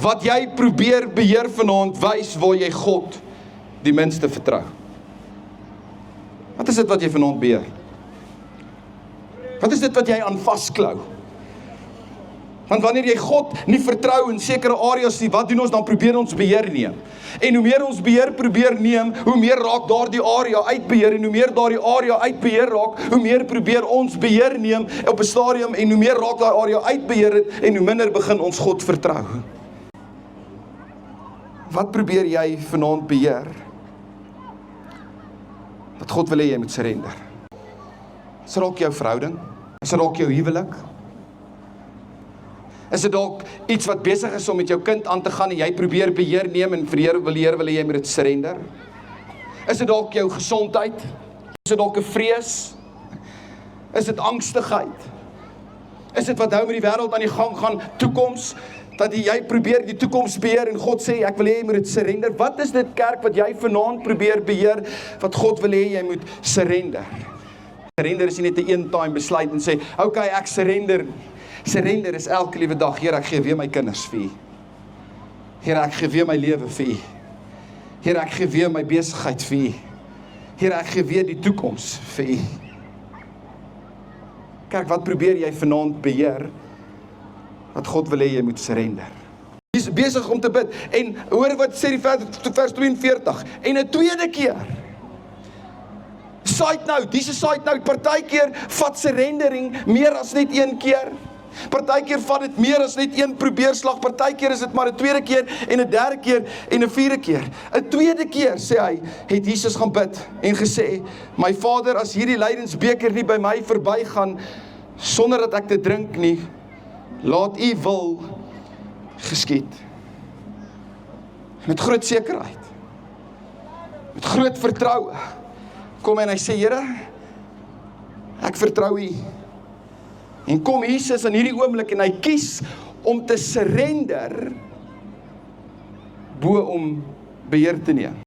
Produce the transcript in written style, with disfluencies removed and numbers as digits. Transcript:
wat jy probeer beheer vanaand, wys waar jy God die minste vertrou? Wat is dit wat jy vanaand beheer? Wat is dit wat jy aan vasklou? Want wanneer jy God nie vertrou in sekere areas nie, wat doen ons? Dan probeer ons beheer neem. En hoe meer ons beheer probeer neem, hoe meer raak daardie area uitbeheer, en hoe meer daardie area uitbeheer raak, hoe meer probeer ons beheer neem op 'n stadium, en hoe meer raak daai area uitbeheer het, en hoe minder begin ons God vertrou. Wat probeer jy vanaand beheer? Wat God wil hê jy moet surrender. Is dit dalk jou verhouding? Is dit dalk jou huwelik? Is dit dalk iets wat besig is om met jou kind aan te gaan en jy probeer beheer neem en vir die Here wil hê jy moet dit surrender? Is dit dalk jou gesondheid? Is dit dalk 'n vrees? Is dit angstigheid? Is dit wat nou met die wêreld aan die gang gaan, toekoms, dat jy probeer die toekoms beheer en God sê, ek wil hê jy moet dit surrender? Wat is dit, kerk, wat jy vanaand probeer beheer, wat God wil hê jy moet surrender? Surrender is nie net 'n een-time besluit en sê, okay, ek surrender. Surrender is elke liewe dag, Here, ek gee weer my kinders vir U. Here, ek gee weer my lewe vir U. Here, ek gee weer my besigheid vir U. Here, ek gee weer die toekoms vir U. Kerk, wat probeer jy vanaand beheer, wat God wil hê jy moet surrender? Jy is besig om te bid, en hoor wat sê die vers 42, en 'n tweede keer, side note, dis 'n side note, partykeer vat surrendering meer as net een keer. Partykeer vat dit meer as net een probeerslag, partykeer is dit maar 'n tweede keer, en 'n derde keer, en 'n vierde keer. 'n tweede keer, sê hy, het Jesus gaan bid, en gesê, my Vader, as hierdie lydensbeker nie by my verbygaan, sonder dat ek dit drink nie, laat U wil geskied. Met groot sekerheid, met groot vertroue, kom en hy sê, Here, ek vertrou U. En kom Jesus in hierdie oomblik en hy kies om te surrender bo om beheer te neem.